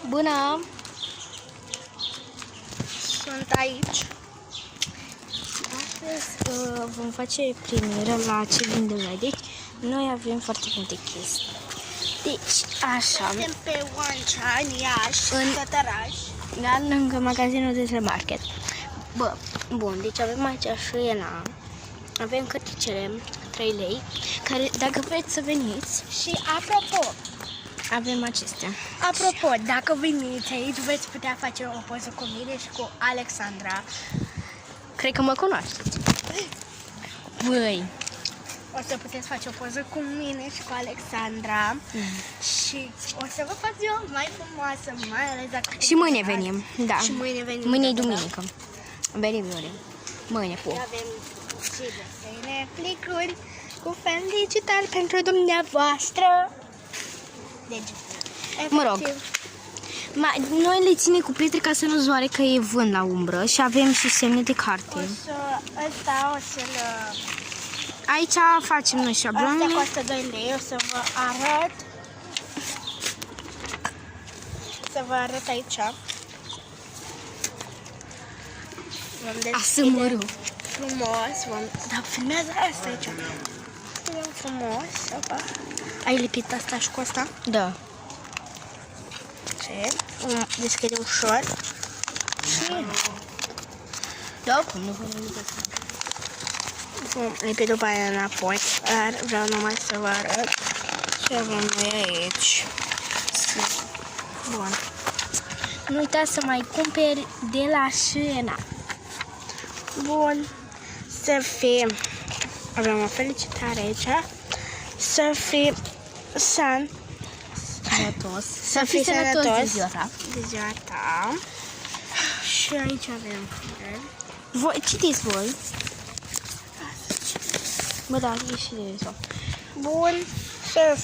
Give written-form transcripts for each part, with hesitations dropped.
Bună! Sunt aici. Astăzi vom face premieră la ce vinde Reddit. Noi avem foarte multe chestii. Deci, așa. Suntem pe Oancea, în Iași, În- Cătăraș. Da, lângă magazinul de market. Bă, bun, deci avem aici șuiena. Avem cărticele, 3 lei, care, dacă vreți să veniți, Și apropo, avem acestea. dacă veniți aici, veți putea face o poză cu mine și cu Alexandra. Cred că mă cunoașteți. Băi, O să puteți face o poză cu mine și cu Alexandra. Și o să vă fac ziua mai frumoasă, mai ales dacă... și mâine venim, da. Și mâine venim. Mâine e da. duminică. Venim. Mâine, cu. Avem și desene, plicuri cu fel digital pentru dumneavoastră. Deci, Mă rog. efectiv, Noi le ținem cu pietre ca să nu zoare că e vânt la umbră și avem și semne de carte. Ăsta o să-l... Aici facem noi șablonele. Asta costă 2 lei, o să vă arăt. Să vă arăt aici. Vom deschide Asumărul. frumos. Da, filmează asta aici. Filmăm frumos. Opa. Ai lipit asta și cu asta? Da. Și deschide ușor. Și Da, cum nu vă lipesc. vom lipi după aia înapoi. Dar vreau numai să vă arăt ce avem noi aici. Bun. Nu uitați să mai cumperi de la șuiena. Bun. Să fie... Avem o felicitare aici. Să fie san. Sănătos. Să fii sănătos de ziua ta. de ziua ta. Și aici avem fel. Voi, citiți voi. Bă, da, e și de sau. Bun. Să...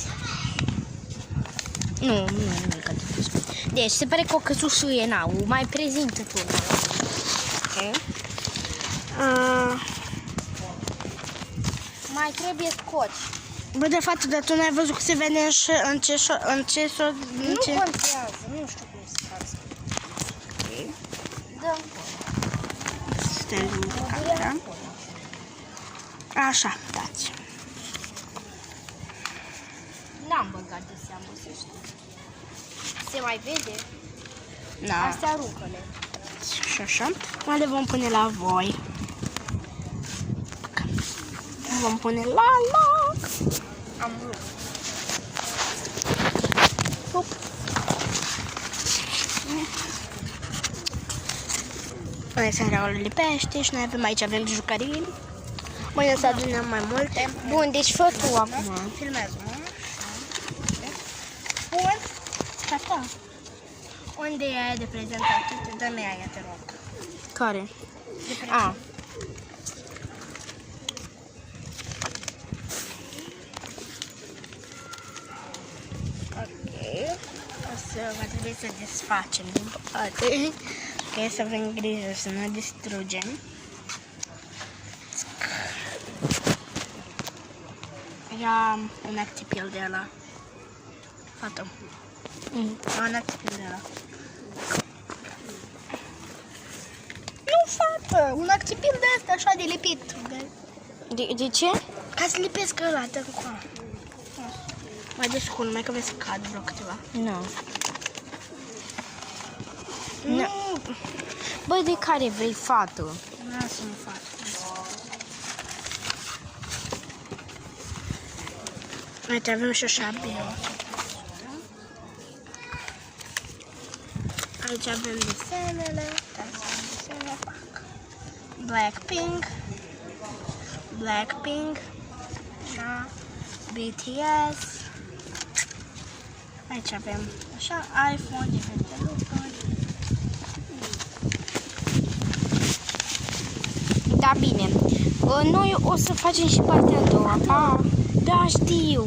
Nu e ca de deci, se pare că o căzut șuiena. Mai prezintă tu. Ok. Mai trebuie scoci. Bă, de fapt, dar tu n-ai văzut că se vede în ce... Nu contează, nu știu cum se face. Dăm Stai, așa, dați. N-am băgat de seamă, să știu. Se mai vede? Da. Astea aruncă-le. Și așa. Mai le vom pune la voi. Vom pune la loc. Am vrut. Pup. Alexandra o lipește și noi avem jucării. Mâine să adunăm mai multe. Bun, deci fă tu acum. Filmează, nu? Bun. Asta. Unde e aia de prezentat? Dă-mi aia, te rog. Care? De prezentat. A. Ok. O să va trebui să desfacem, din păcate. Ok, să avem grijă să nu distrugem. Era un actipil de ăla. Fată. Un actipil de ăla. Nu, fată! Un actipil de ăsta așa de lipit. De ce? Ca să lipesc ăla, dă încoa. Mai descul, mai că vezi să cad vreo câteva. Nu. Nu! Bă, de care vrei, fată? Lasă-mă, fată. Uite, avem și o șabie. Aici avem desenele. Desene, fac. Blackpink. Blackpink. Așa. BTS. Aici avem așa iPhone, diferite lucruri. Da, bine. Noi o să facem și partea a doua. Da, știu.